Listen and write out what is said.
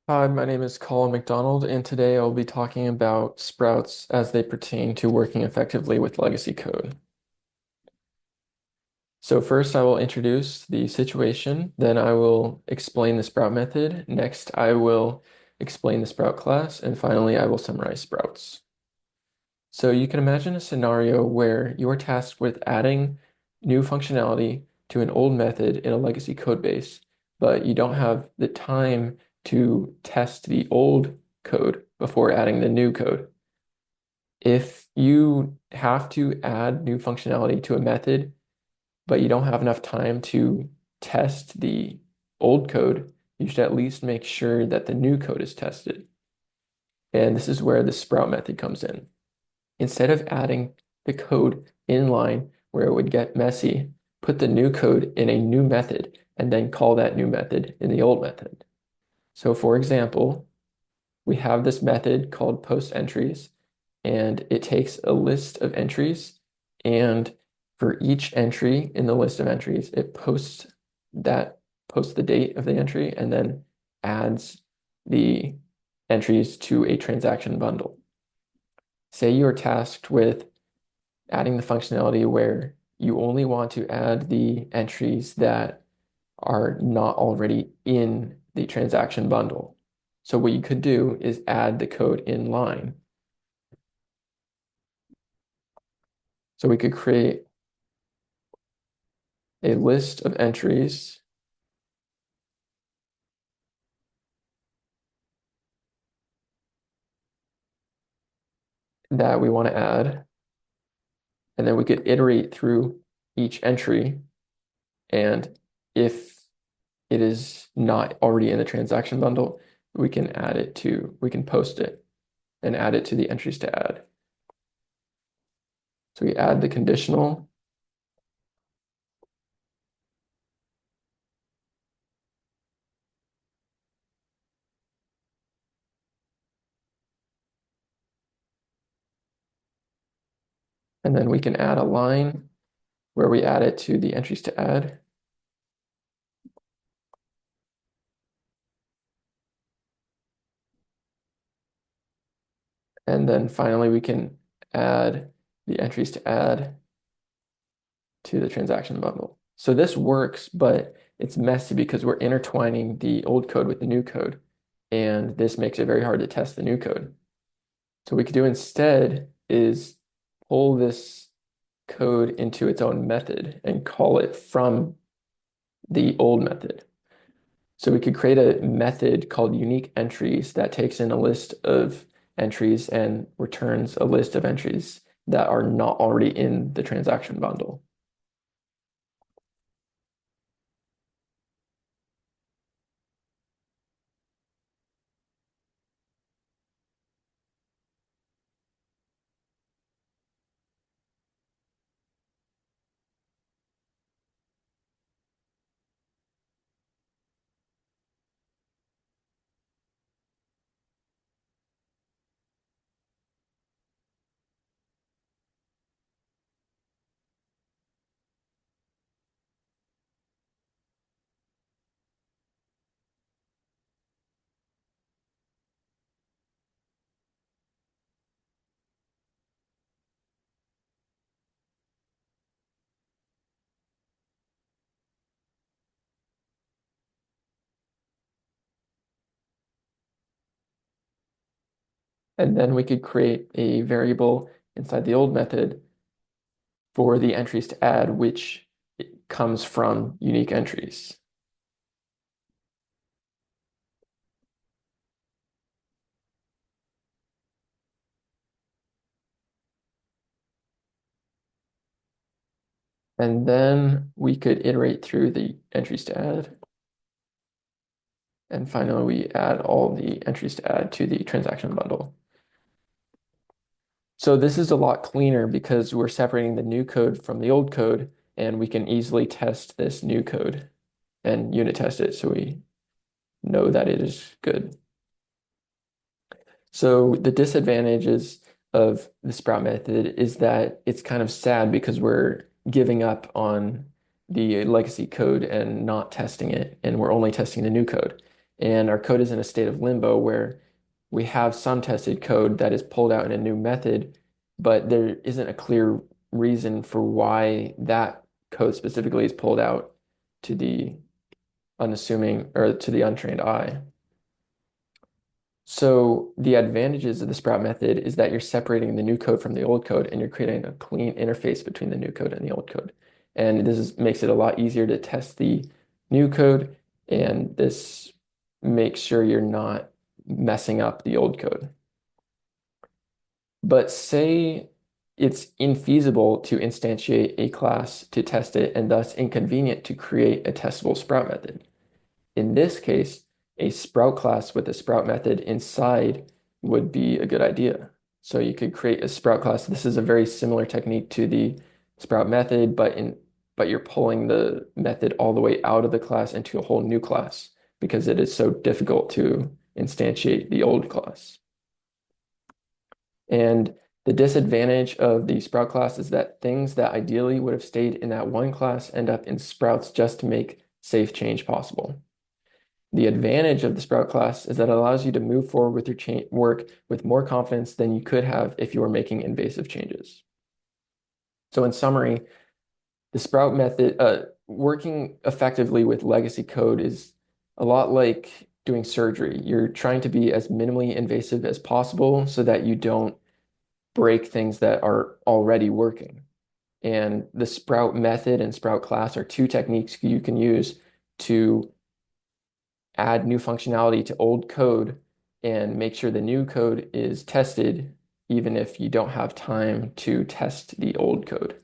Hi, my name is Colin McDonald, and today I'll be talking about sprouts as they pertain to working effectively with legacy code. So first I will introduce the situation, then I will explain the sprout method. Next, I will explain the sprout class, and finally I will summarize sprouts. So you can imagine a scenario where you are tasked with adding new functionality to an old method in a legacy code base, but you don't have the time to test the old code before adding the new code. If you have to add new functionality to a method, but you don't have enough time to test the old code, you should at least make sure that the new code is tested. And this is where the sprout method comes in. Instead of adding the code inline where it would get messy, put the new code in a new method and then call that new method in the old method. So for example, we have this method called post entries, and it takes a list of entries, and for each entry in the list of entries, it posts the date of the entry and then adds the entries to a transaction bundle. Say you're tasked with adding the functionality where you only want to add the entries that are not already in the transaction bundle. So what you could do is add the code in line. So we could create a list of entries that we want to add, and then we could iterate through each entry. And if it is not already in the transaction bundle, we can post it and add it to the entries to add. So we add the conditional, and then we can add a line where we add it to the entries to add. And then finally, we can add the entries to add to the transaction bundle. So this works, but it's messy because we're intertwining the old code with the new code. And this makes it very hard to test the new code. So what we could do instead is pull this code into its own method and call it from the old method. So we could create a method called unique entries that takes in a list of entries and returns a list of entries that are not already in the transaction bundle. And then we could create a variable inside the old method for the entries to add, which comes from unique entries. And then we could iterate through the entries to add. And finally, we add all the entries to add to the transaction bundle. So this is a lot cleaner because we're separating the new code from the old code, and we can easily test this new code and unit test it so we know that it is good. So the disadvantages of the Sprout method is that it's kind of sad because we're giving up on the legacy code and not testing it, and we're only testing the new code. and our code is in a state of limbo where we have some tested code that is pulled out in a new method, but there isn't a clear reason for why that code specifically is pulled out to the unassuming or to the untrained eye. So the advantages of the Sprout method is that you're separating the new code from the old code and you're creating a clean interface between the new code and the old code. And makes it a lot easier to test the new code, and this makes sure you're not messing up the old code. But say it's infeasible to instantiate a class to test it and thus inconvenient to create a testable Sprout method. In this case, a Sprout class with a Sprout method inside would be a good idea. So you could create a Sprout class. This is a very similar technique to the Sprout method, but you're pulling the method all the way out of the class into a whole new class because it is so difficult to instantiate the old class. And the disadvantage of the Sprout class is that things that ideally would have stayed in that one class end up in Sprouts just to make safe change possible. The advantage of the Sprout class is that it allows you to move forward with your work with more confidence than you could have if you were making invasive changes. So in summary, the Sprout method, working effectively with legacy code is a lot like doing surgery. You're trying to be as minimally invasive as possible so that you don't break things that are already working. And the Sprout method and Sprout class are two techniques you can use to add new functionality to old code and make sure the new code is tested even if you don't have time to test the old code.